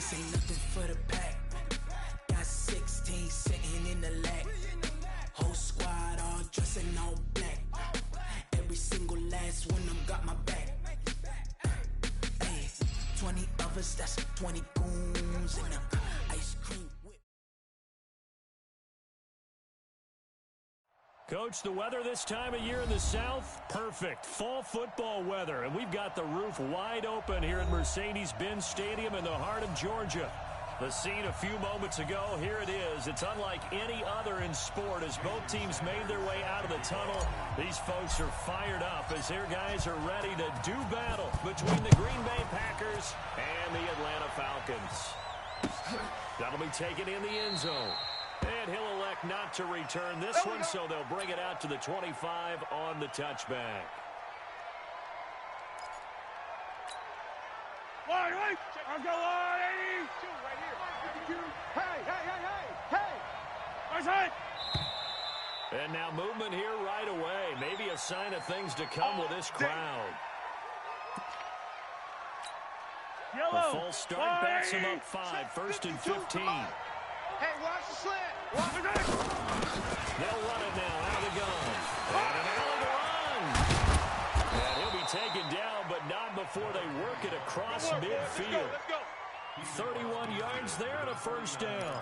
This ain't nothing for the pack. Got 16 sitting in the lag. Whole squad all dressing all black. Every single last one of them got my back. Hey, 20 of us, that's 20 goons in them ice cream whip. Coach, the weather this time of year in the South, perfect. Fall football weather, and we've got the roof wide open here at Mercedes-Benz Stadium in the heart of Georgia. The scene a few moments ago, here it is. It's unlike any other in sport as both teams made their way out of the tunnel. These folks are fired up as their guys are ready to do battle between the Green Bay Packers and the Atlanta Falcons. That'll be taken in the end zone. And he'll elect not to return this one, so they'll bring it out to the 25 on the touchback. Right. I'll go 82 right here. 52. Hey. Right side. And now movement here right away. Maybe a sign of things to come with this crowd. Yellow. A false start backs him up 5, 1st and 15. Hey, watch the slant. They'll run it now out of the gun. And an alley to run. And he'll be taken down, but not before they work it across midfield. Let's go. 31 yards there and a first down.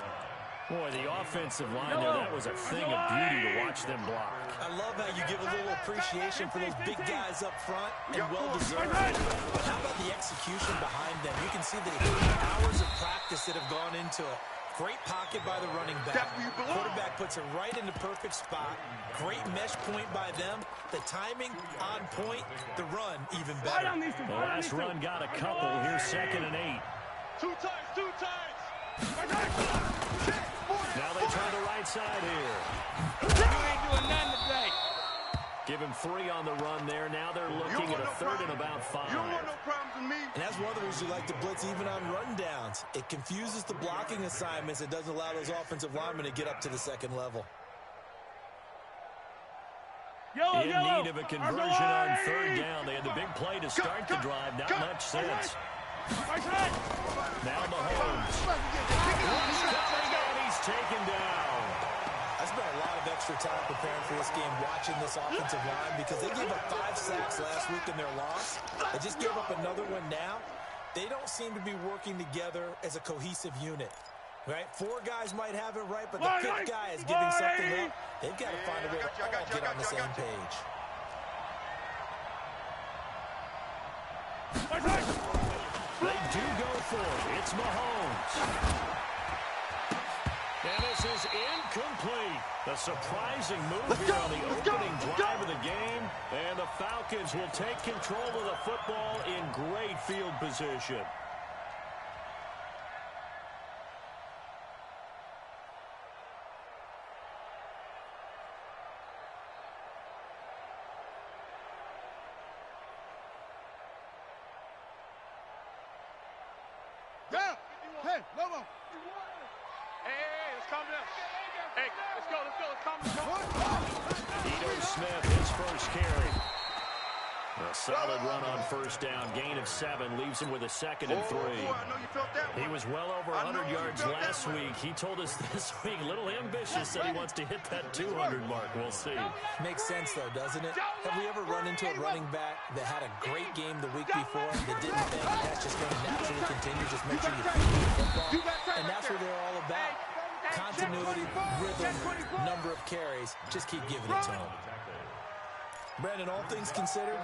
Boy, the offensive line there, that was a thing of beauty to watch them block. I love how you give a little appreciation for those big guys up front, and well-deserved. But how about the execution behind them? You can see the hours of practice that have gone into it. Great pocket by the running back. Quarterback puts it right in the perfect spot. Great mesh point by them. The timing on point. The run even better. The last run got a couple. Here's 2nd and 8. Two times. Now they try the right side here. You ain't doing nothing today. Give him 3 on the run there. Now they're looking at a 3rd and about 5. You don't want no problems with me. And that's one of the reasons you like to blitz even on run downs. It confuses the blocking assignments. It doesn't allow those offensive linemen to get up to the second level. In need of a conversion on 3rd down. They had the big play to start the drive. Not much sense. Now Mahomes. He's taken down. I spent a lot of extra time preparing for this game, watching this offensive line, because they gave up 5 sacks last week in their loss. They just gave up another one now. They don't seem to be working together as a cohesive unit. Right? 4 guys might have it right, but the 5th guy is giving something up. They've got to find a way to all get on the same page. They do go for it. It's Mahomes. And this is incomplete. A surprising move here on the opening drive of the game. And the Falcons will take control of the football in great field position. Hey, Lobo. Hey, let's calm down. Hey, let's go. Let's calm down. Ito Smith, his first carry. A solid run on 1st down. Gain of 7 leaves him with a 2nd and 3. He was well over 100 yards last week. He told us this week, a little ambitious, said he wants to hit that 200 mark. We'll see. Makes sense, though, doesn't it? Have we ever run into a running back that had a great game the week before that didn't think that's just going to naturally continue? Just make sure you feed the football. And that's what they're all about. Continuity, rhythm, number of carries. Just keep giving it to them. Brandon, all things considered,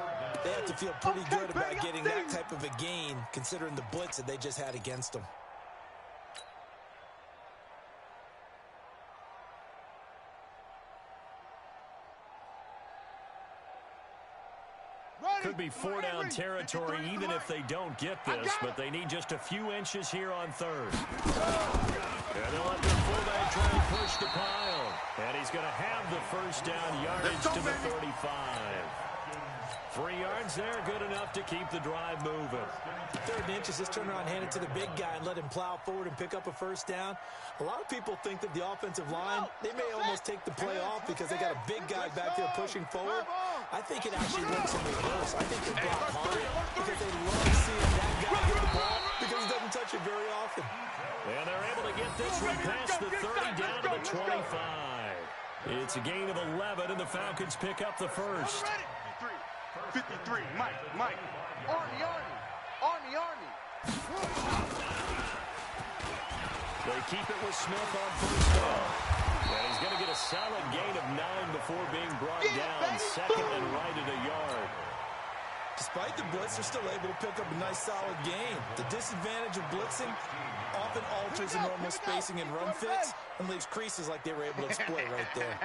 they have to feel pretty good about getting that type of a gain, considering the blitz that they just had against them. Could be 4-down territory even if they don't get this, but they need just a few inches here on 3rd. And they'll let their fullback try and push the pile. And he's going to have the 1st down yardage to the 35. 3 yards there, good enough to keep the drive moving. 3rd and inches, just turn around, hand it to the big guy, and let him plow forward and pick up a 1st down. A lot of people think that the offensive line, they may almost take the play off because they got a big guy back there pushing forward. I think it actually works in reverse. I think they block harder because they love seeing that guy get the ball because he doesn't touch pressure very often. And they're able to get this one past the 30 down to the 25. It's a gain of 11, and the Falcons pick up the first. 53, Mike. Army. They keep it with Smith on first down. And he's going to get a solid gain of 9 before being brought down. Second and right at a yard. Despite the blitz, they're still able to pick up a nice, solid gain. The disadvantage of blitzing often alters the normal spacing and run fits and leaves creases like they were able to exploit right there.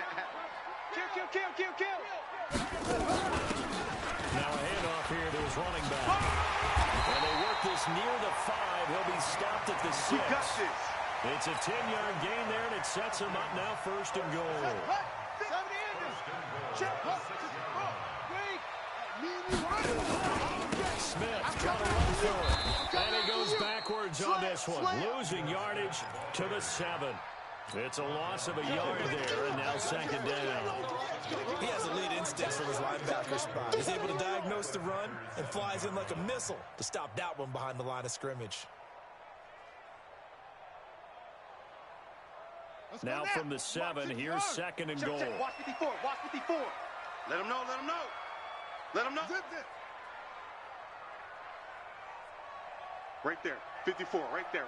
Kill. Now a handoff here to his running back. And they work this near the 5. He'll be stopped at the 6. We got this. It's a 10-yard gain there, and it sets him up now first and goal. Smith trying to run through it. And he goes backwards on this one, losing yardage to the 7. It's a loss of a yard there, and now second down. He has elite instincts from his linebacker spot. He's able to diagnose the run and flies in like a missile to stop that one behind the line of scrimmage. Now from the 7, here's second and goal. Watch 54. Let him know. Right there. 54, right there.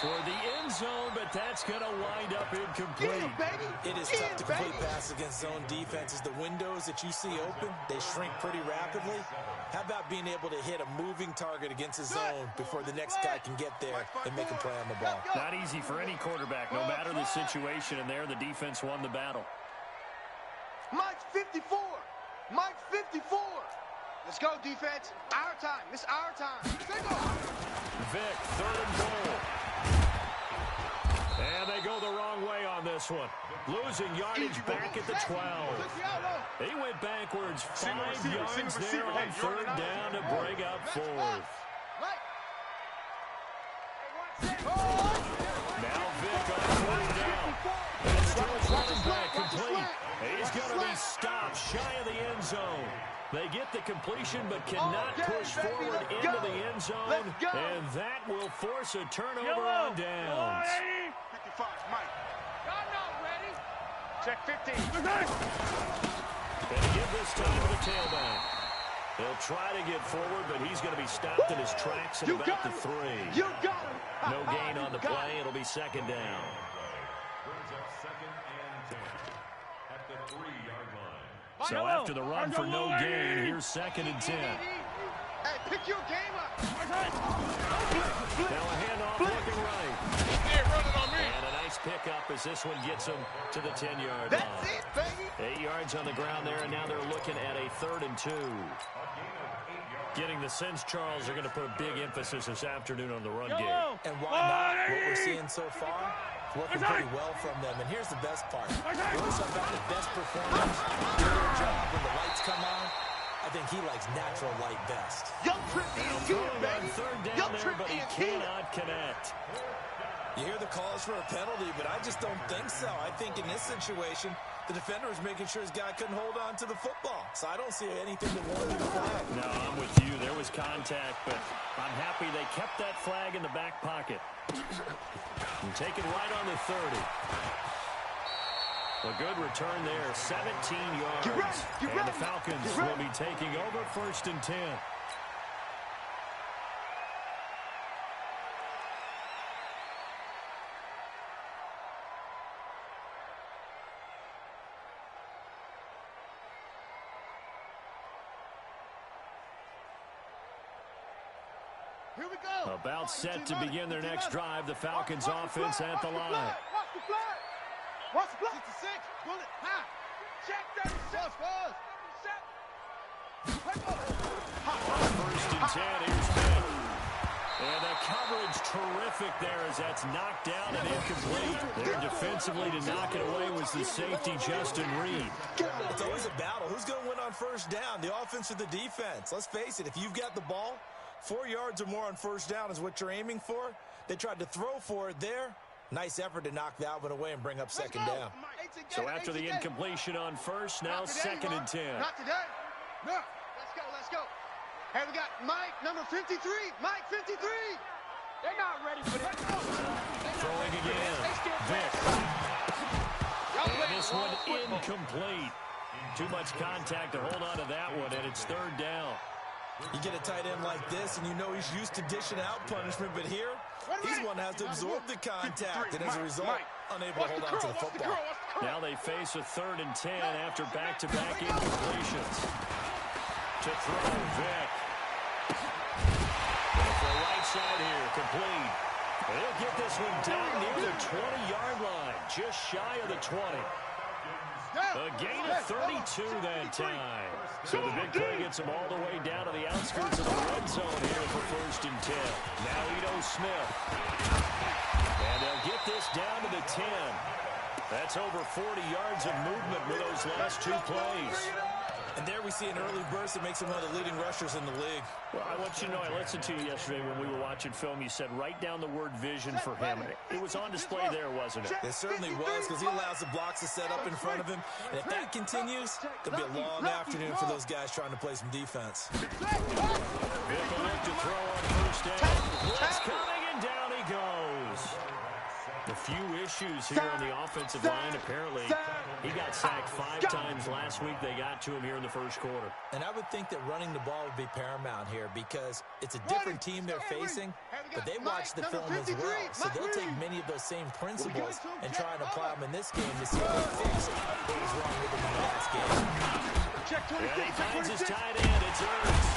Toward the end zone, but that's going to wind up incomplete. It is tough to complete passes against zone defenses. The windows that you see open, they shrink pretty rapidly. How about being able to hit a moving target against a zone before the next guy can get there and make a play on the ball? Not easy for any quarterback, no matter the situation, and there the defense won the battle. Mike 54. Let's go, defense. Our time. It's our time. Vic, third and goal. And they go the wrong way on this one. Losing yardage back at the 12. He went backwards 5 yards there on third down to bring up fourth. Now Vic on fourth down. And still running back complete. He's going to be stopped shy of the end zone. They get the completion but cannot push forward into the end zone. And that will force a turnover on downs. 55, Mike. Check 15. They give this time to the tailback. He'll try to get forward, but he's going to be stopped in his tracks at about the 3. No gain on the play. It'll be second down. So after the run for no gain, here's second and 10. Hey, pick your game up. Now a handoff looking right. And a nice pickup as this one gets him to the 10-yard line. That's it, baby. 8 yards on the ground there, and now they're looking at a 3rd and 2. Getting the sense Charles are going to put a big emphasis this afternoon on the run game. And why not? What we're seeing so far, it's working pretty well from them. And here's the best part. We always talk about the best performers, do their job when the lights come on. I think he likes natural light best. Throwing on third down there, but he cannot connect. You hear the calls for a penalty, but I just don't think so. I think in this situation, the defender was making sure his guy couldn't hold on to the football. So I don't see anything that warranted the flag. No, I'm with you. There was contact, but I'm happy they kept that flag in the back pocket. And take it right on the 30. A good return there, 17 yards. And the Falcons will be taking over 1st and 10. Here we go. About set to begin their next drive, the Falcons offense at the line. Watch the flag. Watch the flag. 66. Bullet. High. Check 36. 1st and 10. Here's Smith. And the coverage terrific there as that's knocked down and incomplete. There defensively to knock it away was the safety, Justin Reed. It's always a battle. Who's going to win on 1st down, the offense or the defense? Let's face it, if you've got the ball, 4 yards or more on 1st down is what you're aiming for. They tried to throw for it there. Nice effort to knock that one away and bring up 2nd down. So after the incompletion on 1st, now 2nd and 10. Not today. No. Let's go. Hey, we got Mike, number 53. Mike, 53. They're not ready for this. Throwing again. Vic. And this one incomplete. Too much contact to hold on to that one, and it's third down. You get a tight end like this, and you know he's used to dishing out punishment, but here, he's one that has to absorb the contact, and as a result, unable to hold on to the football. Now they face a 3rd and 10 after back-to-back incompletions. To throw, Vic. For the right side here, complete. They'll get this one down near the 20-yard line, just shy of the 20. A gain of 32 that time. So the big play gets them all the way down to the outskirts of the red zone here for 1st and 10. Now Ito Smith. And they'll get this down to the 10. That's over 40 yards of movement with those last 2 plays. And there we see an early burst that makes him one of the leading rushers in the league. Well, I want you to know, I listened to you yesterday when we were watching film. You said write down the word vision for him. It was on display there, wasn't it? It certainly was, because he allows the blocks to set up in front of him. And if that continues, it'll be a long afternoon for those guys trying to play some defense. Vic will look to throw on 1st down. Blitz coming, and down he goes. A few issues here on the offensive line. Apparently, he got sacked 5 times last week. They got to him here in the 1st quarter. And I would think that running the ball would be paramount here because it's a different team they're facing, but they watch the film as well. So they'll take many of those same principles and try and apply them in this game to see if they fix what was wrong with them in the last game. And he finds his tight end. It's Ertz.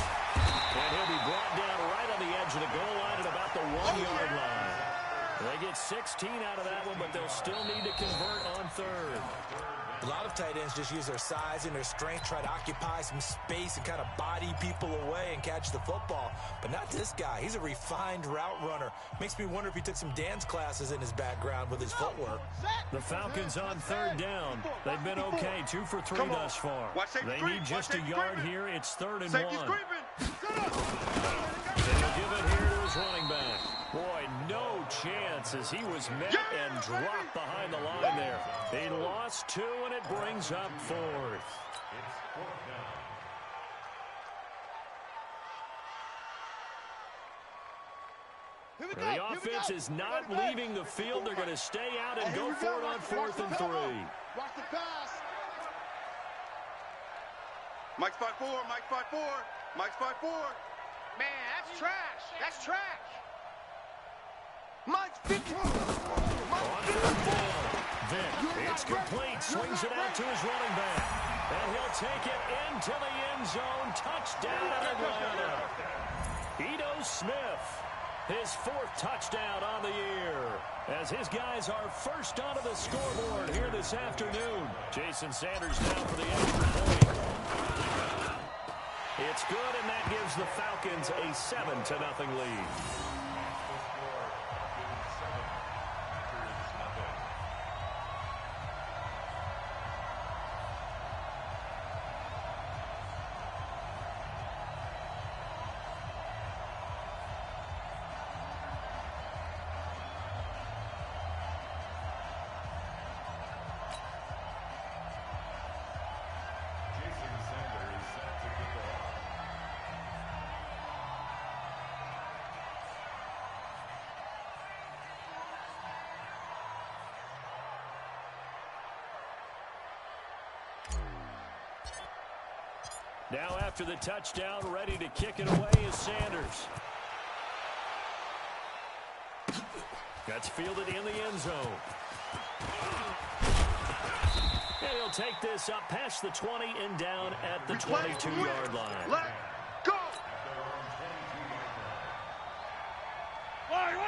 And he'll be brought down right on the edge of the goal line at about the 1-yard line. They get 16 out of that one, but they'll still need to convert on 3rd. A lot of tight ends just use their size and their strength, try to occupy some space and kind of body people away and catch the football. But not this guy. He's a refined route runner. Makes me wonder if he took some dance classes in his background with his footwork. The Falcons on 3rd down. They've been okay, 2 for 3 thus far. They need just a yard here. It's 3rd and 1. They'll give it here to his running back. Boy, no chance as he was met and dropped behind the line there. He lost 2, and it brings up 4th. The offense is not leaving the field. They're going to stay out and go for it on 4th and 3. Watch the pass. Mike's 5-4, Mike's 5-4, Mike's 5-4. Man, that's trash. That's trash. Mike's 50. Vic, it's complete. Swings it out to his running back. And he'll take it into the end zone. Touchdown, Atlanta. Ito Smith, his 4th touchdown on the year, as his guys are first onto the scoreboard here this afternoon. Jason Sanders now for the extra point. It's good, and that gives the Falcons a 7-0 lead. Now after the touchdown, ready to kick it away is Sanders. That's fielded in the end zone. And he'll take this up past the 20 and down at the 22-yard line. Let go.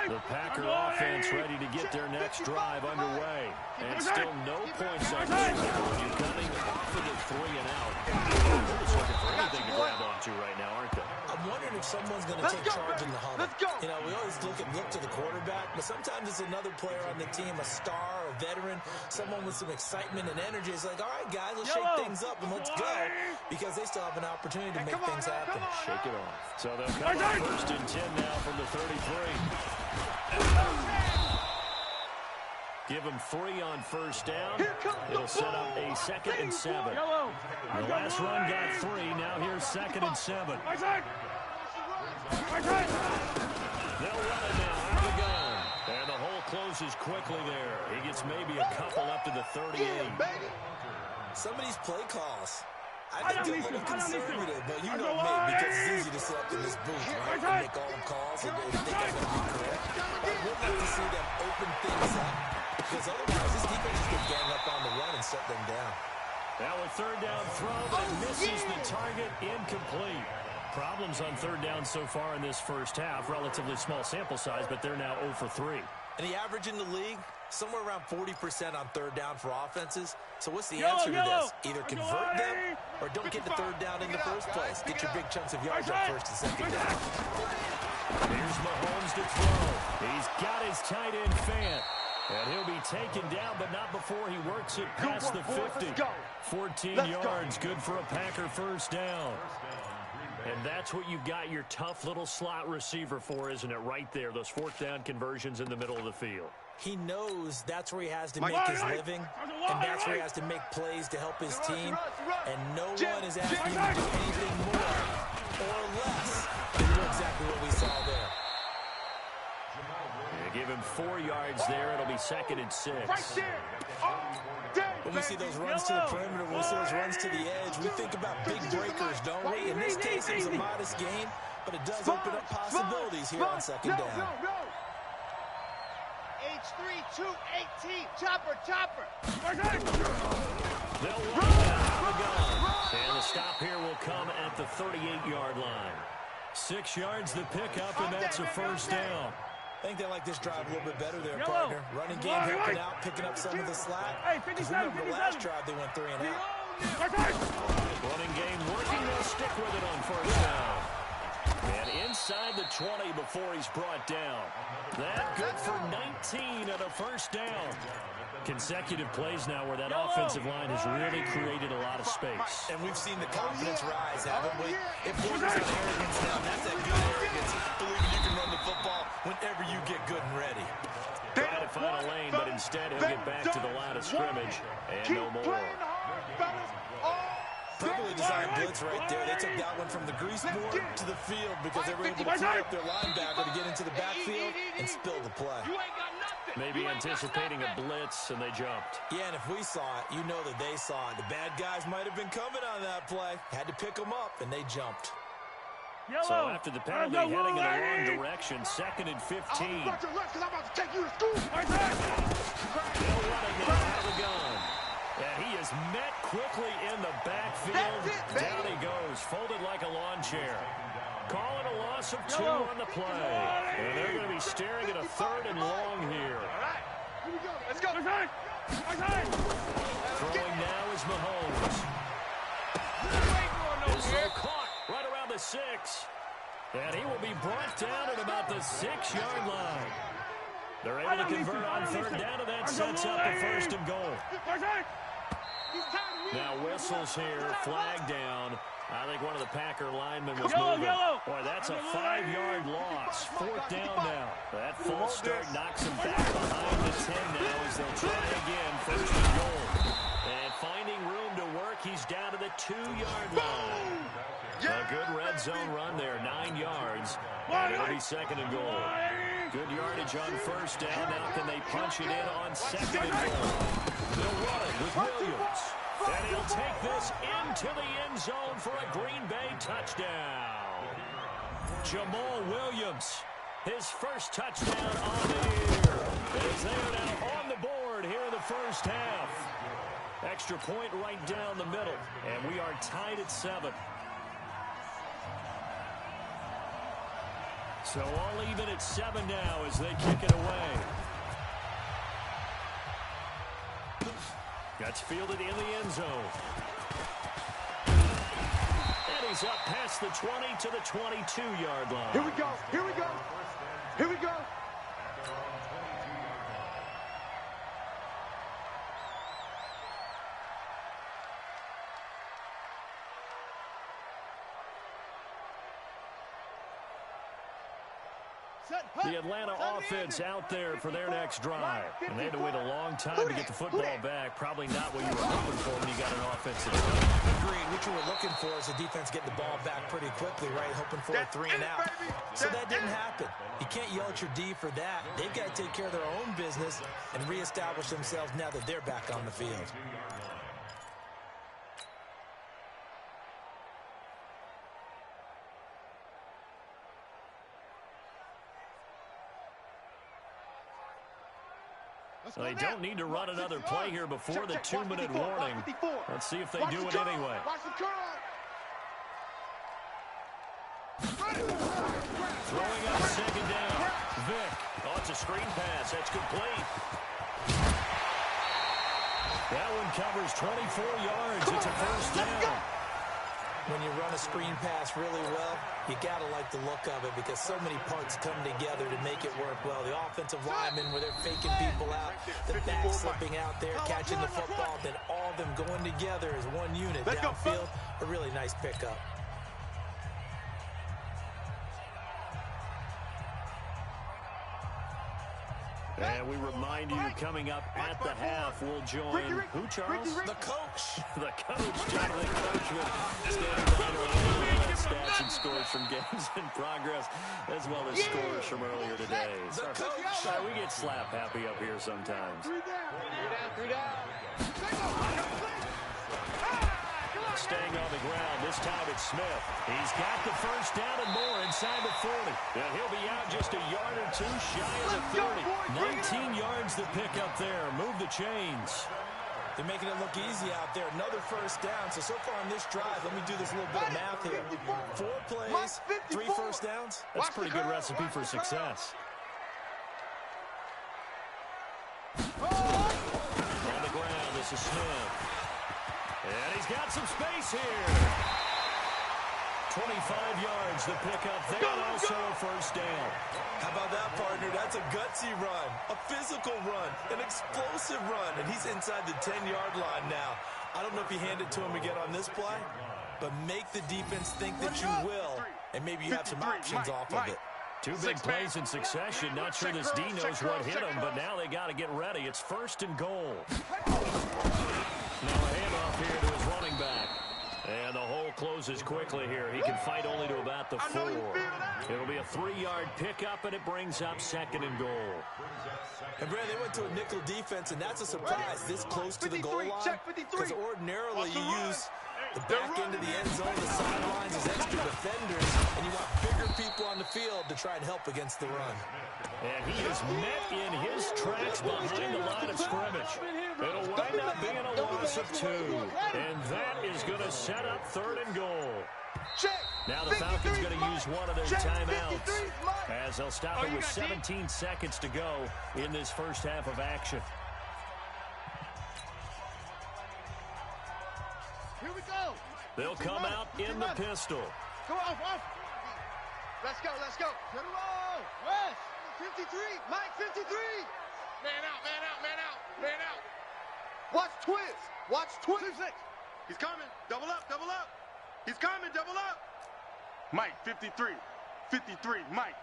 The Packer offense ready to get their next drive underway. And still no points on this. You're coming off of the 3 and out. They're just looking for anything to grab onto right now, aren't they? I'm wondering if someone's going to take charge in the huddle. You know, we always look to the quarterback, but sometimes it's another player on the team, a star, a veteran, someone with some excitement and energy. It's like, all right, guys, let's shake things up and let's go, because they still have an opportunity to make things happen. Shake it off. So they'll come up 1st and 10 now from the 33. Give him 3 on 1st down. It'll set up a 2nd and 7. The last run got 3. Now here's 2nd and 7. closes quickly there. He gets maybe a couple up to the 38. Some of these play calls, I think they're a little conservative, but you know me, because it's easy to sit up in this booth, right, and make all the calls and think I'm going to be correct. I would like to see them open things up, because otherwise this defense is going to gang up on the run and shut them down. Now a third down throw, but it misses the target, incomplete. Problems on third down so far in this first half. Relatively small sample size, but they're now 0 for 3. And the average in the league, somewhere around 40% on third down for offenses. So what's the answer to this? Either convert them or don't get the third down in the first place. Get your big chunks of yards on first and second down. Here's Mahomes to throw. He's got his tight end Fant. And he'll be taken down, but not before he works it past the 50. 14 yards, good for a Packer first down. And that's what you've got your tough little slot receiver for, isn't it? Right there, those fourth down conversions in the middle of the field. He knows that's where he has to make his living, and that's where he has to make plays to help his team. And no one is asking him to do anything more or less than do exactly what we saw there. Give him 4 yards there. It'll be 2nd and 6. When we see those runs to the perimeter, when we see those runs to the edge, we think about big breakers, don't we? In this case, it was a modest gain, but it does open up possibilities here on second down. H3-2-18, chopper. They'll run out of the gun. And the stop here will come at the 38-yard line. 6 yards the pickup, and that's a first down. I think they like this drive a little bit better there, partner. Running game helping out, picking up some of the slack. Because remember, the last drive they went 3 and out. Running game working. They'll stick with it on first down. And inside the 20 before he's brought down. That good for 19 and a first down. Consecutive plays now where that offensive line has really created a lot of space. And we've seen the confidence rise, haven't we? It borders on arrogance now. That's that good arrogance. Believing you can run the football whenever you get good and ready. Trying to find a lane, but instead he'll get back to the line of scrimmage. And no more. Perfectly designed blitz right there. They took that one from the grease board to the field because they were able to free up their linebacker to get into the backfield and spill the play. Maybe anticipating a blitz, and they jumped. Yeah, and if we saw it, you know that they saw it. The bad guys might have been coming on that play. Had to pick them up, and they jumped. So after the penalty, heading in the wrong direction, 2nd and 15. I'm about to run because I'm about to take you to school. They'll run it now out of the gun. And he is met quickly in the backfield. Down he goes, folded like a lawn chair. Calling a loss of 2 on the play. And they're going to be staring at a 3rd and long here. All right, here we go. Let's go. Throwing now is Mahomes. Is so caught right around the 6. And he will be brought down at about the 6-yard line. They're able to convert on 3rd down, and that sets up a 1st and goal. Now whistles here, flag down. I think one of the Packer linemen was moving. Boy, that's a 5-yard loss. 4th down now. That false start knocks him back behind the 10 now as they'll try again. 1st and goal. And finding room to work, he's down to the 2-yard line. A good red zone run there, 9 yards. And it'll be 2nd and goal. Good yardage on 1st down. Now can they punch it in on 2nd and goal? They'll run it with Williams. And he'll take this into the end zone for a Green Bay touchdown. Jamal Williams, his first touchdown on the year. As they are now on the board here in the first half. Extra point right down the middle. And we are tied at 7. So all even at 7 now as they kick it away. That's fielded in the end zone. And he's up past the 20 to the 22-yard line. Here we go. The Atlanta offense out there for their next drive. And they had to wait a long time to get the football back. Probably not what you were hoping for when you got an offensive drive. Agreed. What you were looking for is the defense getting the ball back pretty quickly, right? Hoping for a 3 and out. So that didn't happen. You can't yell at your D for that. They've got to take care of their own business and reestablish themselves now that they're back on the field. Well, they don't need to run another play here before the 2-minute warning. Let's see if they do it anyway. Throwing up second down. Vick. Oh, it's a screen pass. That's complete. That one covers 24 yards. It's a first down. When you run a screen pass really well, you got to like the look of it because so many parts come together to make it work well. The offensive linemen where they're faking people out, the back slipping out there, catching the football, then all of them going together as one unit downfield. A really nice pickup. And we remind you, coming up at the half, we'll join who, Charles? The coach. The coach, Jonathan Coachman, standing by to relay stats and scores from games in progress, as well as scores from earlier today. Sorry, we get slap happy up here sometimes. 3 down, 3 down. Staying on the ground, this time it's Smith. He's got the first down and more inside the 40. And he'll be out just a yard or two shy of the 30. 19 yards to pick up there. Move the chains. They're making it look easy out there. Another first down. So far on this drive, let me do this little bit of math here. 4 plays, 3 first downs. That's a pretty good recipe for success. On the ground, this is Smith. And he's got some space here. 25 yards to pick up there, and also a first down. How about that, partner? That's a gutsy run, a physical run, an explosive run, and he's inside the 10-yard line now. I don't know if you hand it to him again on this play, but make the defense think that you will, and maybe you have some options off of it. 2 big plays in succession. Not sure this D knows what hit him, but now they got to get ready. It's 1st and goal. Now a handoff here to his running back. And the hole closes quickly here. He can fight only to about the 4. It'll be a 3-yard pickup, and it brings up 2nd and goal. And, Brad, they went to a nickel defense, and that's a surprise this close to the goal line. Because ordinarily you use the back end of the end zone, the sidelines as extra defenders, and you want bigger people on the field to try and help against the run. And he is met in his tracks behind the line of scrimmage. It'll wind up being a loss of 2. And that is going to set up 3rd and goal. Now the Falcons going to use one of their timeouts as they'll stop it with 17 seconds to go in this first half of action. Here we go. They'll come out in the pistol. Go off. Let's go. Get him on. West. 53. Mike, 53. Man out. Watch twist. He's coming. Double up. He's coming. Double up. Mike, 53. Mike.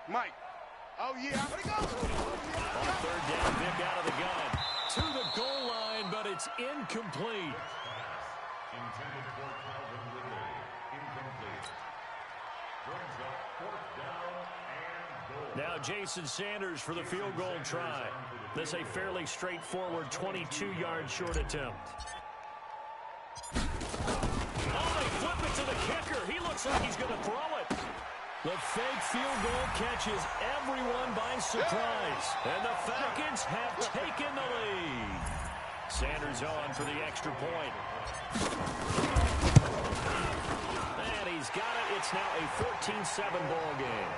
Oh, yeah. Where'd he go? On 3rd down, Vick out of the gun. To the goal line, but it's incomplete. Intended for Calvin Ridley. Incomplete. Brings up 4th down and goal. Now Jason Sanders for the field goal try. This a fairly straightforward 22-yard short attempt. Oh, they flip it to the kicker. He looks like he's going to throw it. The fake field goal catches everyone by surprise. And the Falcons have taken the lead. Sanders on for the extra point. And he's got it. It's now a 14-7 ball game.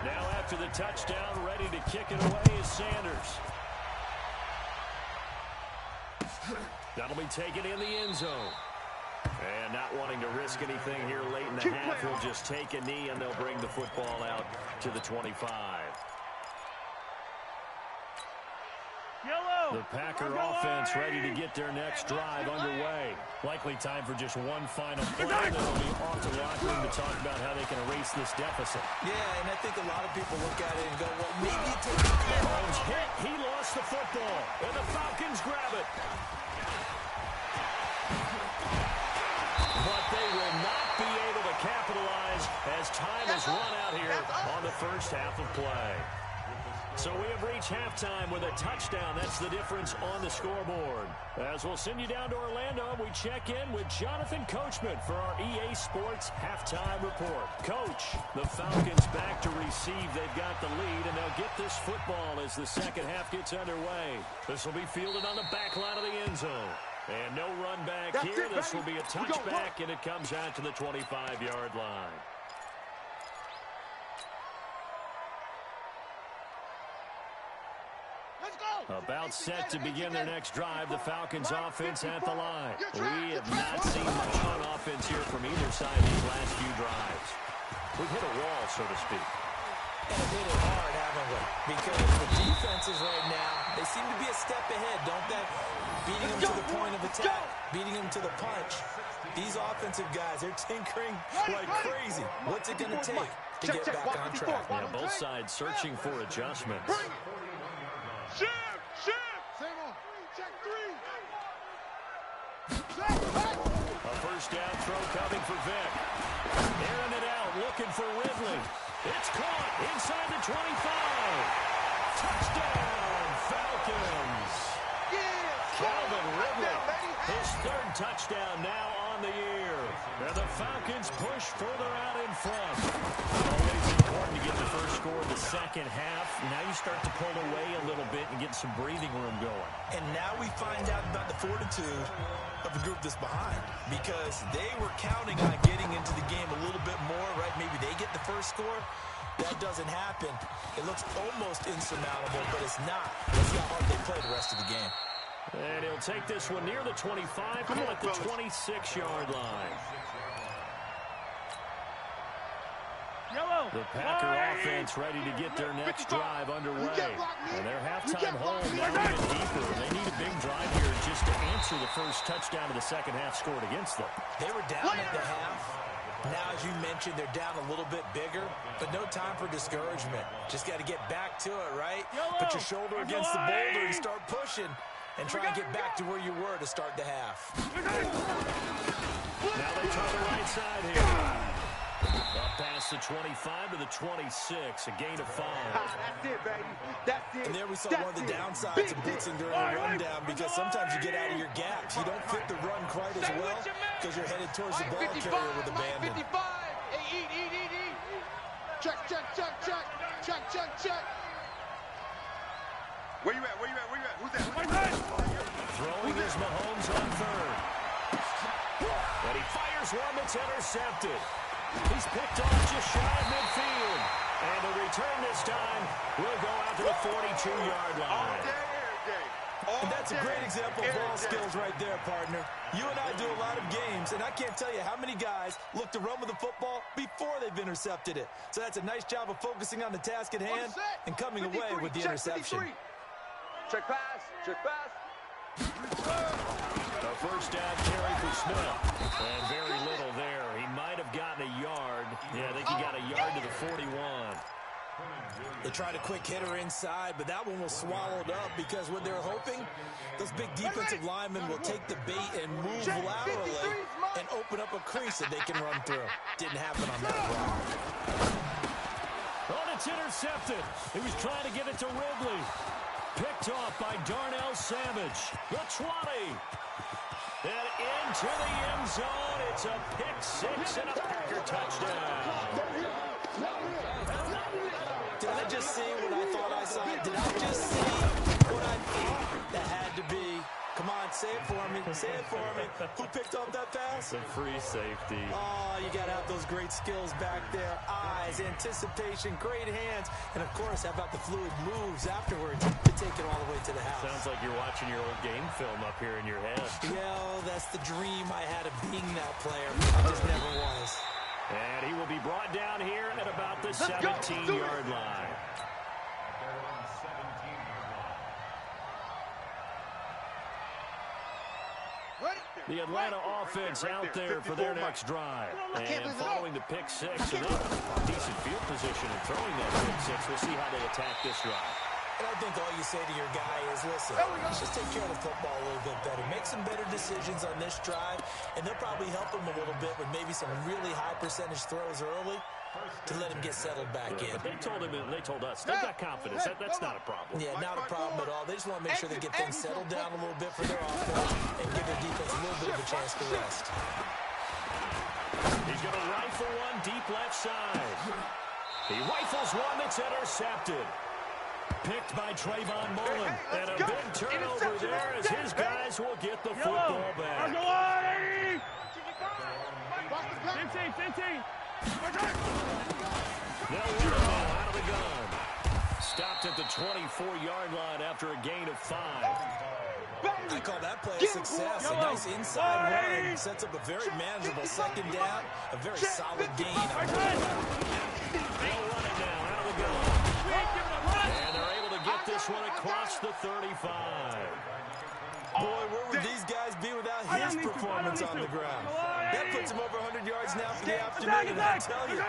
Now after the touchdown, ready to kick it away is Sanders. That'll be taken in the end zone. And not wanting to risk anything here late in the half, he'll just take a knee, and they'll bring the football out to the 25. The Packer offense ready to get their next drive underway. Likely time for just one final play. Then they'll be off to the locker room to talk about how they can erase this deficit. Yeah, and I think a lot of people look at it and go, well, maybe it takes a Mahomes hit. He lost the football, and the Falcons grab it. as time has run out here on the first half of play. So we have reached halftime with a touchdown. That's the difference on the scoreboard. As we'll send you down to Orlando, we check in with Jonathan Coachman for our EA Sports Halftime Report. Coach, the Falcons back to receive. They've got the lead, and they'll get this football as the second half gets underway. This will be fielded on the back line of the end zone. And no run back here. This will be a touchback, and it comes out to the 25-yard line. About set to begin their next drive, the Falcons offense at the line. We have not seen much on offense here from either side these last few drives. We've hit a wall, so to speak. And hit it hard, haven't we? Because the defenses right now, they seem to be a step ahead, don't they? Beating them to the point of attack, beating them to the punch. These offensive guys, they're tinkering like crazy. What's it going to take to get back on track? Yeah, both sides searching for adjustments. A first down throw coming for Vick. Airing it out, looking for Ridley. It's caught inside the 25. Touchdown, Falcons. Calvin Ridley, his third touchdown now on the year. And the Falcons push further out in front. Always important to get the first score of the second half. Now you start to pull away a little bit and get some breathing room going. And now we find out about the fortitude of the group that's behind, because they were counting on getting into the game a little bit more, right? Maybe they get the first score. That doesn't happen. It looks almost insurmountable, but it's not. Let's see how hard they play the rest of the game. And he'll take this one near the 25, at the 26-yard line. The Packer offense ready to get their next drive underway. And their halftime home now even deeper. They need a big drive here just to answer the first touchdown of the second half scored against them. They were down at the half. Now, as you mentioned, they're down a little bit bigger, but no time for discouragement. Just got to get back to it, right? Put your shoulder against the boulder and start pushing, and try and get back to where you were to start the half. Now they try the right side here. Up past the 25 to the 26, a gain of 5. That's it, baby. That's it. And there we saw one of the downsides of blitzing during a rundown, because sometimes you get out of your gaps. You don't fit the run quite as well because you're headed towards the ball carrier with abandon. 55. Hey, eat. Check. Where you at? Who's that? Throwing is Mahomes on third. And he fires one that's intercepted. He's picked off just shy of midfield. And the return this time will go out to the 42-yard line. And that's a great example of ball skills right there, partner. You and I do a lot of games, and I can't tell you how many guys look to run with the football before they've intercepted it. So that's a nice job of focusing on the task at hand and coming away with the interception. Check pass. A first down carry for Smith. And very little there. He might have gotten a yard. Yeah, I think he got a yard to the 41. They tried a quick hitter inside, but that one was swallowed up because what they're hoping, those big defensive linemen will take the bait and move laterally and open up a crease that they can run through. Didn't happen on that route. Oh, it's intercepted. He was trying to get it to Ridley. Picked off by Darnell Savage. The 20. And into the end zone. It's a pick six and a Packer touchdown. Did I just see what I thought I saw? Did I just see what I thought that had to be? Come on, say it for me. Say it for me. Who picked up that pass? The free safety. Oh, you got to have those great skills back there. Eyes, anticipation, great hands. And, of course, how about the fluid moves afterwards to take it all the way to the house? Sounds like you're watching your old game film up here in your head. Yeah, that's the dream I had of being that player. I just never was. And he will be brought down here at about the 17-yard line. The Atlanta offense out there for their next drive. And following the pick six, so they're in decent field position and throwing that pick six. We'll see how they attack this drive. And I think all you say to your guy is, listen, let's just take care of the football a little bit better. Make some better decisions on this drive, and they'll probably help him a little bit with maybe some really high percentage throws early. to let him get settled back in. But they told us they've got confidence. That's not a problem. Yeah, not a problem at all. They just want to make sure they get things settled down a little bit for their offense and give their defense a little bit of a chance to rest. He's going to rifle one deep left side. He rifles one that's intercepted. Picked by Trayvon Mullen. And a big turnover there as his guys will get the football back. 15. They'll run it now out of the gun. Stopped at the 24-yard line after a gain of 5. I call that play a success. A nice inside run sets up a very manageable second down, a very solid gain. They'll run it now out of the gun. And they're able to get this one across the 35. Boy, where would these guys be without his performance on the ground? That puts him over 100 yards now for the afternoon, and I tell you,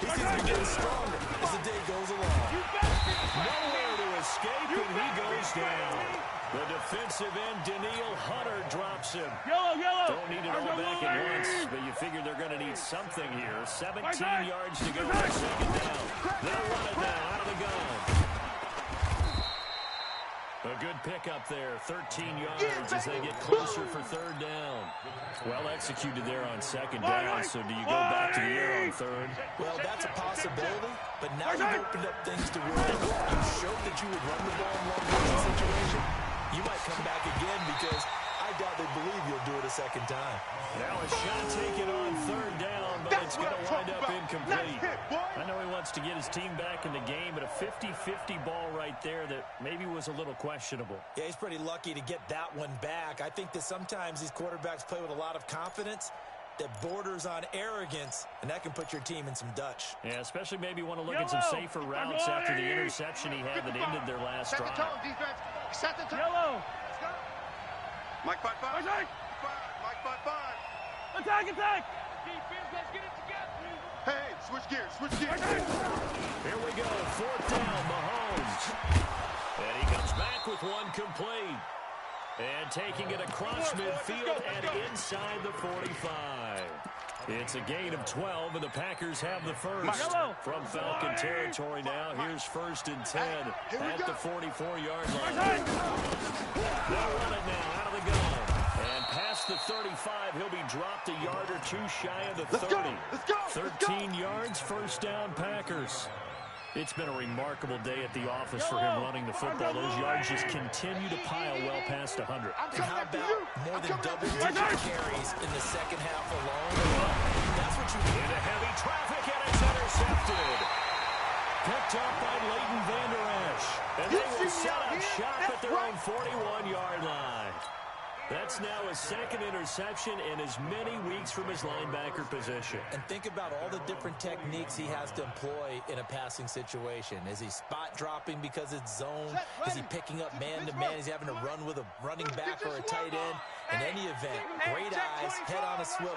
he seems to be getting stronger as the day goes along. Nowhere to escape, and he goes down. The defensive end, Daniil Hunter, drops him. Yellow. Don't need it all back at once, but you figure they're going to need something here. 17 yards to go on second down. They'll run it now out of the gun. A good pickup there, 13 yards as they get closer for third down. Well executed there on second down, so do you go back to the air on third? Well, that's a possibility, but now you've opened up things to where you showed that you would run the ball in long-range situation. You might come back again because I doubt they believe you'll do it a second time. Now a shot taken on third down, but it's going to wind up incomplete. I know he wants to get his team back in the game, but a 50-50 ball right there that maybe was a little questionable. Yeah, he's pretty lucky to get that one back. I think that sometimes these quarterbacks play with a lot of confidence that borders on arrogance, and that can put your team in some Dutch. Yeah, especially maybe want to look at some safer routes after the interception he had that ended their last drive. Set the tone. Yellow. Mike 5-5. Mike 5-5. Attack. Defense, let's get it together. Hey, switch gears. Here we go, fourth down, Mahomes. And he comes back with one complete. And taking it across midfield and inside the 45. It's a gain of 12, and the Packers have the first. From Falcon territory now, here's 1st and 10 at the 44-yard line. They'll run it now out of the gun. And past the 35, he'll be dropped a yard or two shy of the 30. 13 yards, first down, Packers. It's been a remarkable day at the office for him running the football. Those yards just continue to pile well past 100. And how about more than double-digit carries in the second half alone? That's what you need. Into heavy traffic, and it's intercepted. Picked up by Leighton Vander Esch. And they will set up shop at their own 41-yard line. That's now his second interception in as many weeks from his linebacker position. And think about all the different techniques he has to employ in a passing situation. Is he spot dropping because it's zone? Is he picking up man-to-man? Is he having to run with a running back or a tight end? In any event, great eyes, head on a swivel,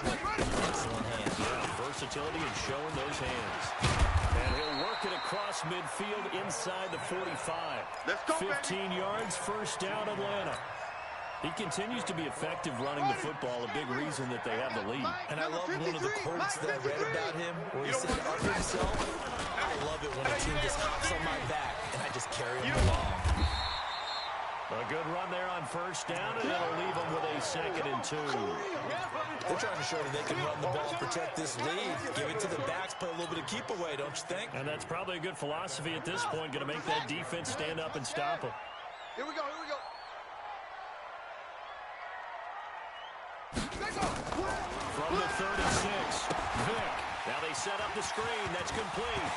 excellent hands. Yeah, versatility and showing those hands. And he'll work it across midfield inside the 45. 15 yards, first down, Atlanta. He continues to be effective running the football, a big reason that they have the lead. And I love one of the quotes that I read about him where he said of himself, I love it when a team just hops on my back and I just carry them along. A good run there on first down, and it'll leave them with a 2nd and 2. They're trying to show that they can run the ball, protect this lead, give it to the backs, play a little bit of keep away, don't you think? And that's probably a good philosophy at this point, going to make that defense stand up and stop them. Here we go. From the 36, Vick. Now they set up the screen. That's complete.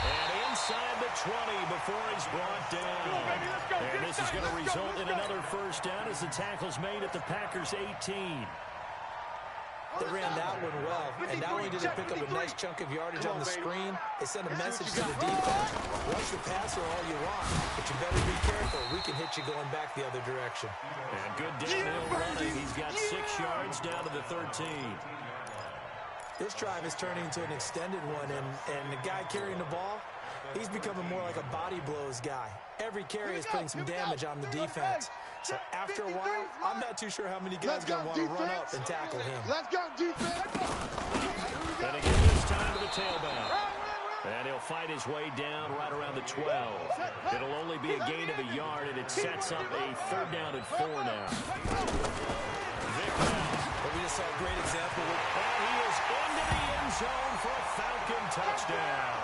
And inside the 20 before he's brought down. And this is going to result in another first down as the tackle's made at the Packers' 18. They ran that one well, and not only did they pick up a nice chunk of yardage on the screen, they sent a message to the defense. Rush the passer all you want, but you better be careful. We can hit you going back the other direction. And good downhill running. He's got 6 yards down to the 13. This drive is turning into an extended one, and the guy carrying the ball, he's becoming more like a body blows guy. Every carry is putting some damage on the defense. So after a while, I'm not too sure how many guys are going to want to run up and tackle him. Let's go, defense. And again this time to the tailback. And he'll fight his way down right around the 12. It'll only be a gain of a yard, and it sets up a 3rd down and 4 now. Vic now. But we just saw a great example. And he is into the end zone for a Falcon touchdown.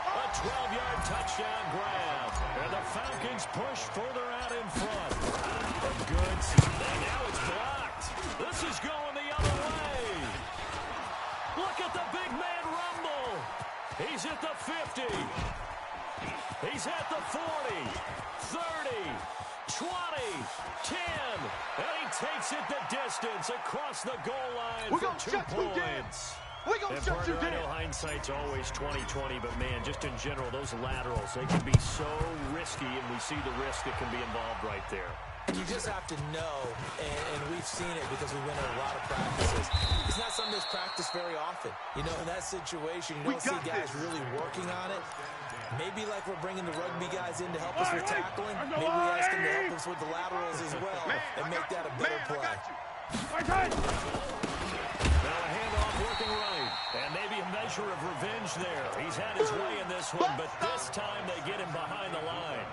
A 12-yard touchdown grab. And the Falcons push further out in front. Goods. And now it's blocked. This is going the other way. Look at the big man rumble. He's at the 50. He's at the 40. 30. 20. 10. And he takes it the distance across the goal line for 2 points. We're going to shut you I know down. hindsight's always 20/20, but man, just in general, those laterals, they can be so risky, and we see the risk that can be involved right there. You just have to know, and we've seen it because we've been in a lot of practices. It's not something that's practiced very often. You know, in that situation, you don't see guys really working on it. Maybe like we're bringing the rugby guys in to help us with tackling. Maybe we ask them to help us with the laterals as well and make that a better play. Now a handoff working right. And maybe a measure of revenge there. He's had his way in this one, but this time they get him behind the line.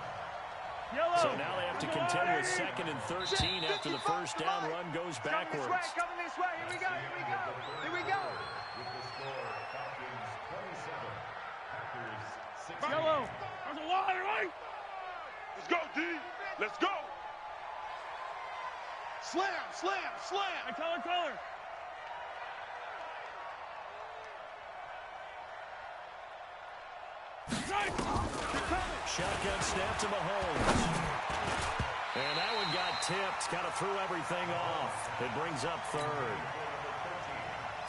So now they have to contend with 2nd and 13 after the first down run goes backwards. Coming this way. Here we go. Here we go. Here we go. With the score, Falcons 27, Packers 16. Yellow. There's a wire, right? Let's go, D. Let's go. Slam, slam, slam. Hey, color. Shotgun snap to Mahomes. And that one got tipped. Kind of threw everything off. It brings up 3rd.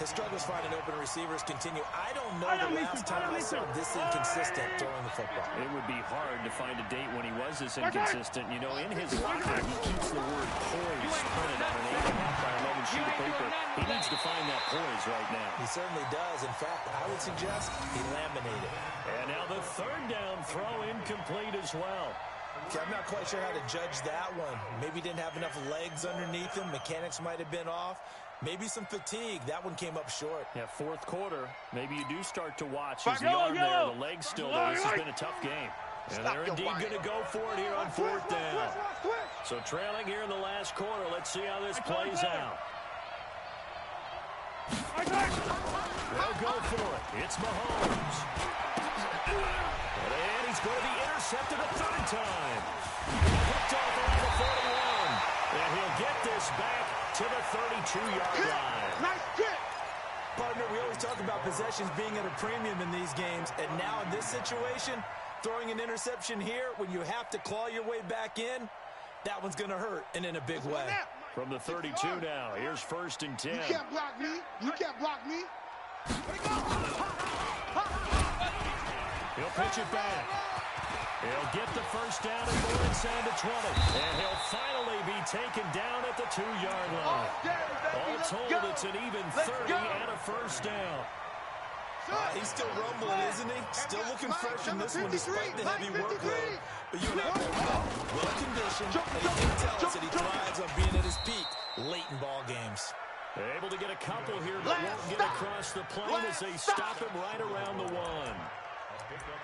His struggles finding open receivers continue. I don't know the last time I saw this inconsistent throwing the football. It would be hard to find a date when he was this inconsistent. You know, in his locker, he keeps the word poise printed on an 8.5 by 11 sheet of paper. He needs to find that poise right now. He certainly does. In fact, I would suggest he laminated. And now the 3rd down throw incomplete as well. Okay, I'm not quite sure how to judge that one. Maybe didn't have enough legs underneath him. Mechanics might have been off. Maybe some fatigue. That one came up short. Yeah, 4th quarter. Maybe you do start to watch. Is the arm there? The leg's still there. This has been a tough game. And they're indeed going to go for it here on 4th down. So trailing here in the last quarter. Let's see how this plays out. They'll go for it. It's Mahomes. And he's going to be intercepted a 3rd time. Picked off around the 41. And he'll get this back to the 32-yard line. Nice kick. Partner, we always talk about possessions being at a premium in these games, and now in this situation, throwing an interception here when you have to claw your way back in, that one's going to hurt, and in a big way. From the 32 now, here's 1st and 10. You can't block me. You can't block me. He'll pitch it back. He'll get the first down and more inside the 20. And he'll finally be taken down at the 2-yard line. All told, it's an even 30 and a first down. He's still rumbling, isn't he? Still looking fresh in this one despite the heavy workload. But you and I both know, well-conditioned, and he can tell us that he thrives on being at his peak late in ball games. Able to get a couple here, but won't get across the plane as they stop him right around the 1.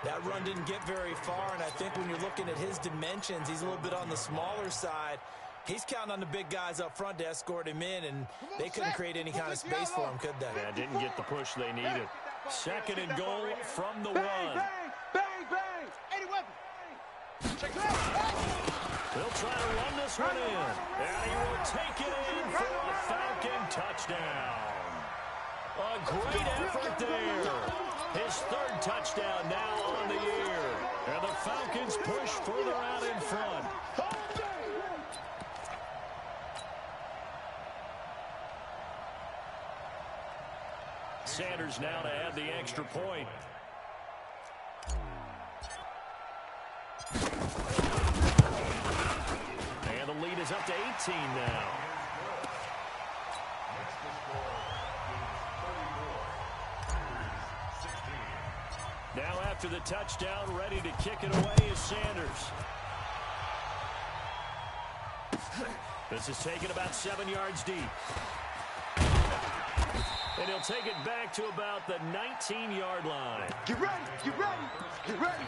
That run didn't get very far, and I think when you're looking at his dimensions, he's a little bit on the smaller side. He's counting on the big guys up front to escort him in, and they couldn't create any kind of space for him, could they? Yeah, didn't get the push they needed. 2nd and goal from the 1. Bang, bang. 80 weapon. Check it out. He'll try to run this one in. And he will take it in for a Falcon touchdown. A great effort there. His 3rd touchdown now on the year. And the Falcons push further out in front. Sanders now to add the extra point. And the lead is up to 18 now. Now after the touchdown, ready to kick it away is Sanders. This is taken about 7 yards deep. And he'll take it back to about the 19-yard line. Get ready, get ready, get ready.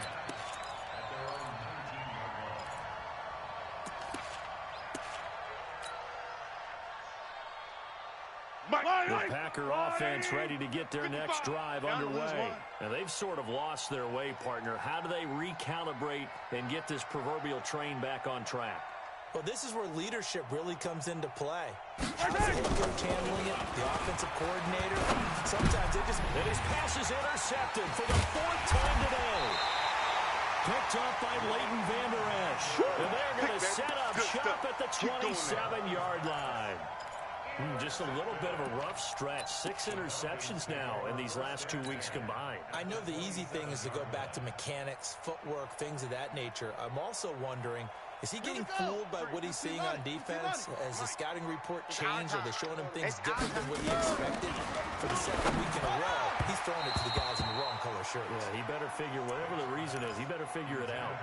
The Packer offense ready to get their next drive underway. And they've sort of lost their way, partner. How do they recalibrate and get this proverbial train back on track? Well, this is where leadership really comes into play. How's the head coach handling it? The offensive coordinator? Sometimes they just... And his pass is intercepted for the 4th time today. Picked up by Leighton Vander Esch. And they're going to set up shop at the 27-yard line. Just a little bit of a rough stretch. 6 interceptions now in these last 2 weeks combined. I know the easy thing is to go back to mechanics, footwork, things of that nature. I'm also wondering, is he getting fooled by what he's seeing on defense? Has the scouting report changed? Are they showing him things different than what he expected? For the 2nd week in a row, he's throwing it to the guys in the wrong color shirts. Yeah, he better figure, whatever the reason is, he better figure it out.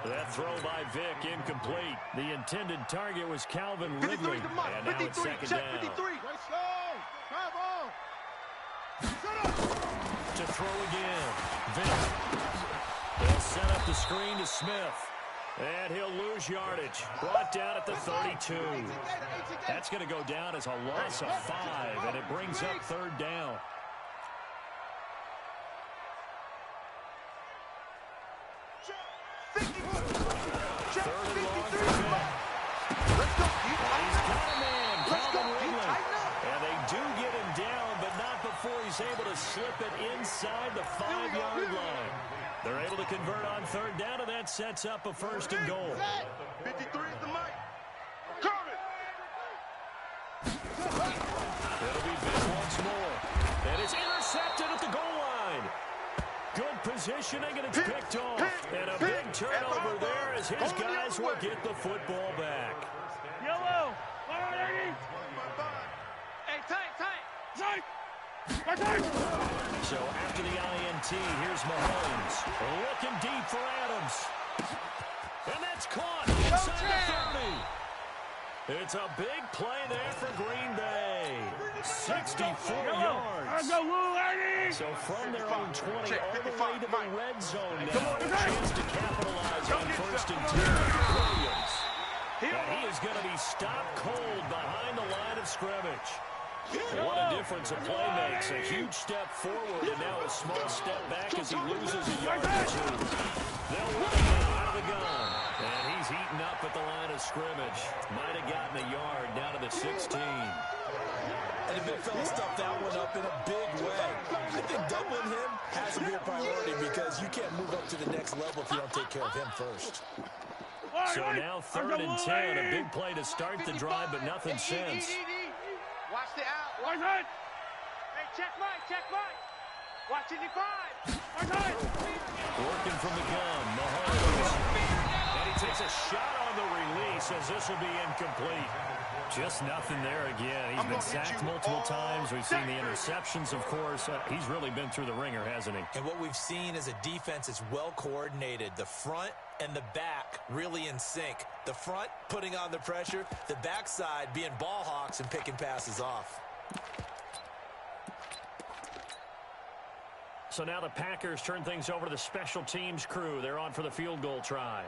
That throw by Vick, incomplete. The intended target was Calvin Ridley. And now it's 2nd down. 53. To throw again. Vick. They'll set up the screen to Smith. And he'll lose yardage. Brought down at the 32. That's going to go down as a loss of 5, and it brings up 3rd down. He's able to slip it inside the 5-yard line. They're able to convert on 3rd down, and that sets up a 1st and goal. 53 is the mic. Curve it. It'll be Vick once more. And it's intercepted at the goal line. Good positioning, and it's picked off. And a big turnover there as his guys will get the football back. Yellow. Hey, tight. So after the INT, here's Mahomes. Looking deep for Adams. And that's caught inside the 30. It's a big play there for Green Bay. 64 yards. So from their own 20 all the way to the red zone now. A chance to capitalize on 1st and 10. Williams. And he is going to be stopped cold behind the line of scrimmage. What a difference a play makes. A huge step forward and now a small step back as he loses a yard or 2. They'll run him out of the gun. And he's heating up at the line of scrimmage. Might have gotten a yard down to the 16. And the big fella stuffed that one up in a big way. I think doubling him has to be a priority because you can't move up to the next level if you don't take care of him first. So now 3rd and 10. A big play to start the drive, but nothing since. Watch the out. Watch it. Hey, check Mike. Watch it, 5. Working from the gun, Mahomes. And he takes a shot on the release as this will be incomplete. Just nothing there again. He's been sacked multiple times. We've seen the interceptions, of course. He's really been through the ringer, hasn't he? And what we've seen is a defense that's well coordinated. The front and the back really in sync. The front putting on the pressure, the backside being ball hawks and picking passes off. So now the Packers turn things over to the special teams crew. They're on for the field goal try.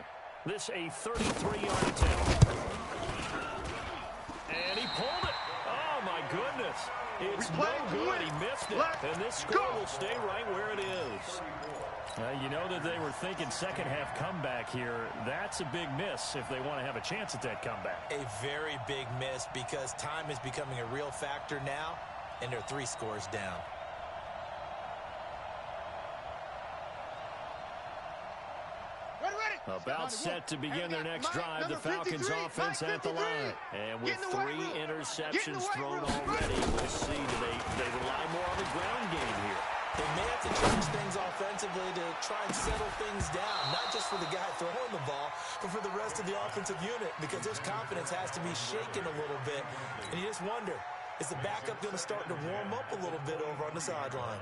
This a 33-yard attempt. And he pulled it. Oh, my goodness. It's no good. He missed it. And this score will stay right where it is. You know that they were thinking second half comeback here. That's a big miss if they want to have a chance at that comeback. A very big miss because time is becoming a real factor now, and they're 3 scores down. About set to begin their next drive, the Falcons offense at the line. And with 3 interceptions thrown already, we'll see they rely more on the ground game here. They may have to change things offensively to try and settle things down, not just for the guy throwing the ball, but for the rest of the offensive unit, because his confidence has to be shaken a little bit. And you just wonder, is the backup going to start to warm up a little bit over on the sideline?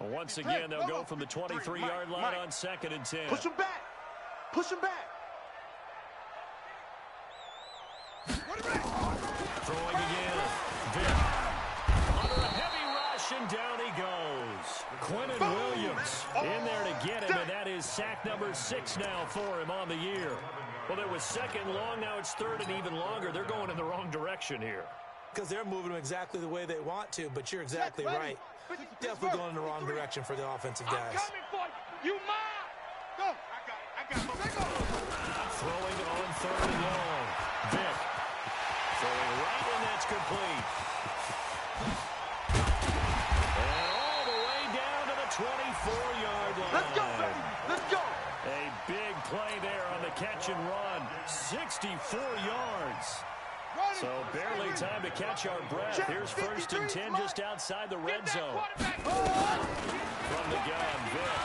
Once again, they'll go from the 23-yard line on 2nd and 10. Push him back. Push him back. Throwing again. Vic. Under a heavy rush, and down he goes. Quentin Williams in there to get him, and that is sack number 6 now for him on the year. Well, it was second long, now it's third and even longer. They're going in the wrong direction here. Because they're moving them exactly the way they want to, but you're exactly right. Definitely going in the wrong direction for the offensive guys. I'm coming for you. You mine. Go. I got Throwing on third and long. Vic. Throwing right, and that's complete. And all the way down to the 24-yard line. Let's go, baby. Let's go. A big play there on the catch and run. 64 yards. So barely time to catch our breath. Here's first and 10 just outside the red zone. From the gun, Vic.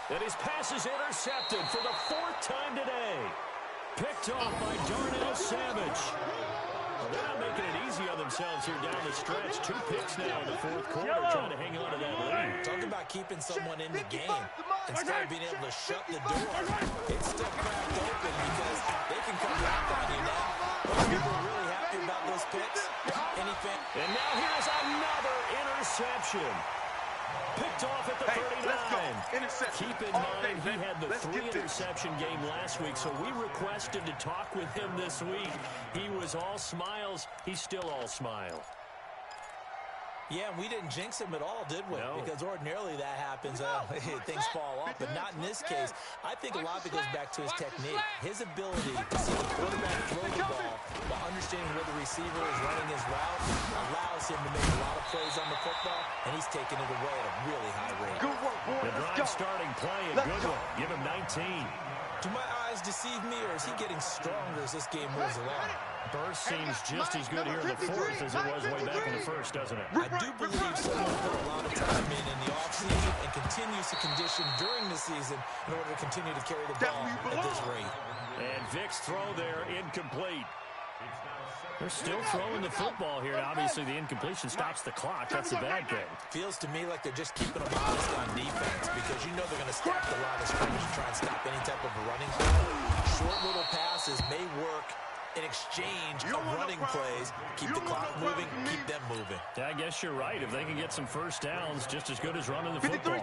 And his pass is intercepted for the 4th time today. Picked off by Darnell Savage. Well, they're not making it easy on themselves here down the stretch. 2 picks now in the 4th quarter, trying to hang on to that lead. Talk about keeping someone in the game instead of being able to shut the door. It's still cracked open because they can come back on you now. Most people are really happy about those picks. And now here's another interception. Picked off at the 39. Keep in mind, he had the 3-interception game last week, so we requested to talk with him this week. He was all smiles. He's still all smile. Yeah, and we didn't jinx him at all, did we? No. Because ordinarily that happens. Things fall off, but not in this case. I think a lot of it goes back to his technique. His ability to see the quarterback throw the ball while understanding where the receiver is running his route allows him to make a lot of plays on the football, and he's taking it away at a really high rate. Good work, boy. The drive starting play, a good one. Give him 19. Do my eyes deceive me, or is he getting stronger as this game moves along? Burst seems just as good here in the 4th as it was way back in the 1st, doesn't it? I do believe someone put a lot of time in the offseason and continues to condition during the season in order to continue to carry the ball at this rate. And Vic's throw there, incomplete. They're still throwing the football here. Obviously, the incompletion stops the clock. That's a bad thing. Feels to me like they're just keeping them honest on defense because you know they're going to stack the line of scrimmage and try and stop any type of running play. Short little passes may work in exchange of running plays. Keep the clock moving, keep them moving. Yeah, I guess you're right. If they can get some first downs, just as good as running the football.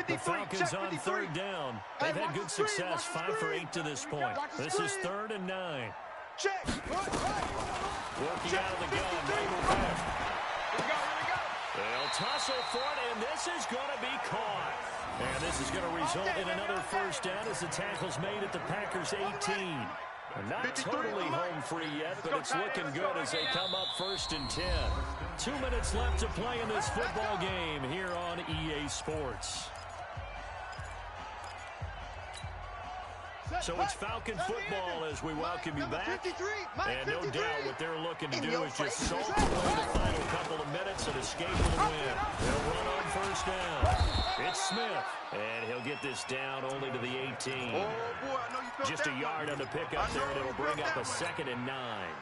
The Falcons on 3rd down. They've had good success, 5 for 8 to this point. This is 3rd and 9. Check. Working out of the gun, Michael Vick. They'll tussle for it, and this is going to be caught. And this is going to result in another first down as the tackle's made at the Packers' 18. Not totally home free yet, but it's looking good as they come up 1st and 10. 2 minutes left to play in this football game here on EA Sports. So it's Falcon football as we welcome you back. And no doubt what they're looking to do is just salt away the final couple of minutes and escape with a win. They'll run on first down. It's Smith, and he'll get this down only to the 18. Just a yard on the pickup there, and it'll bring up a 2nd and 9.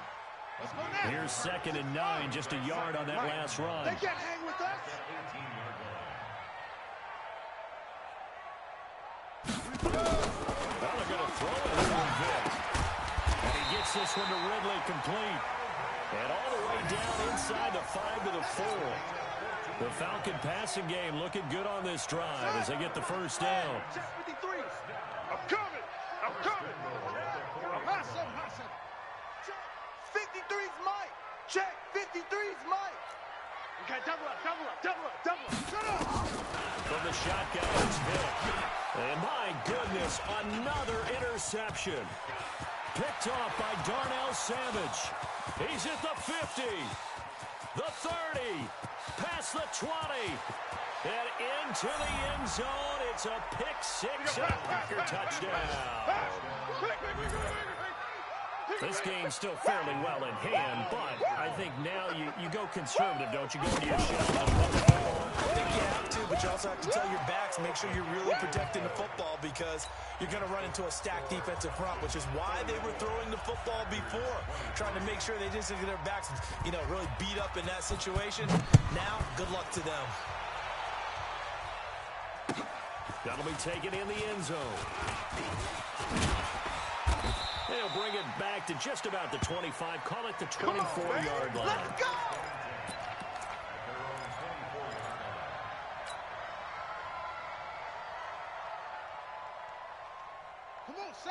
Here's 2nd and 9, just a yard on that last run. They can't hang with us. Well, they're going to throw it here on Vic. And he gets this one to Ridley complete. And all the way down inside the 5 to the 4. The Falcon passing game looking good on this drive as they get the first down. I'm coming. I'm coming. Hassan. 53's Mike. Check. 53's Mike. Okay, double up. Shut up. From the shotgun, it's Vic. And my goodness, another interception. Picked off by Darnell Savage. He's at the 50, the 30, past the 20, and into the end zone. It's a pick-6 and a Packer touchdown. This game's still fairly well in hand, but I think now you go conservative, don't you? Go into your shell. I think you have to, but you also have to tell your backs, make sure you're really protecting the football because you're going to run into a stacked defensive front, which is why they were throwing the football before, trying to make sure they just get their backs, really beat up in that situation. Now, good luck to them. That'll be taken in the end zone. They'll bring it back to just about the 25. Call it the 24-yard line. Let's go!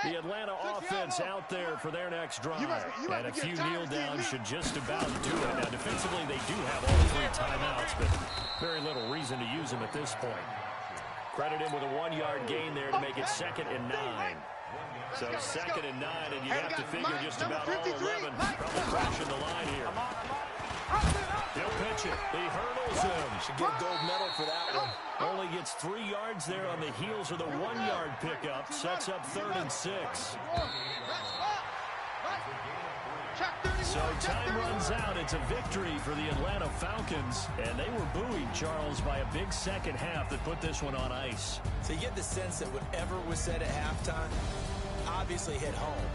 The Atlanta offense out there for their next drive. And a few kneel downs should just about do it. Now, defensively, they do have all 3 timeouts, but very little reason to use them at this point. Credit him with a 1-yard gain there to make it 2nd and 9. So 2nd and 9, and you have to figure just about all 11 probably crashing the line here. He'll pitch it. He hurdles him. Should get a gold medal for that one. Only gets 3 yards there on the heels of the 1-yard pickup. Sets up 3rd and 6. So time runs out. It's a victory for the Atlanta Falcons. And they were buoyed, Charles, by a big second half that put this one on ice. So you get the sense that whatever was said at halftime obviously hit home.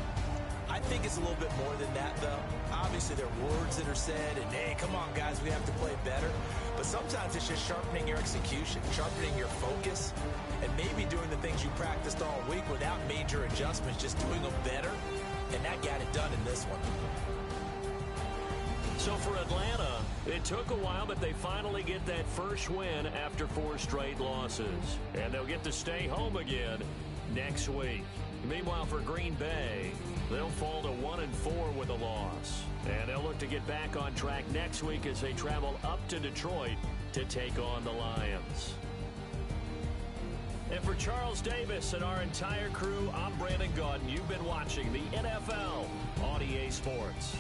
I think it's a little bit more than that, though. Obviously, there are words that are said, and, hey, come on, guys, we have to play better. But sometimes it's just sharpening your execution, sharpening your focus, and maybe doing the things you practiced all week without major adjustments, just doing them better. And that got it done in this one. So for Atlanta, it took a while, but they finally get that first win after 4 straight losses. And they'll get to stay home again next week. Meanwhile, for Green Bay, they'll fall to 1-4 with a loss. And they'll look to get back on track next week as they travel up to Detroit to take on the Lions. And for Charles Davis and our entire crew, I'm Brandon Gaudin. You've been watching the NFL on EA Sports.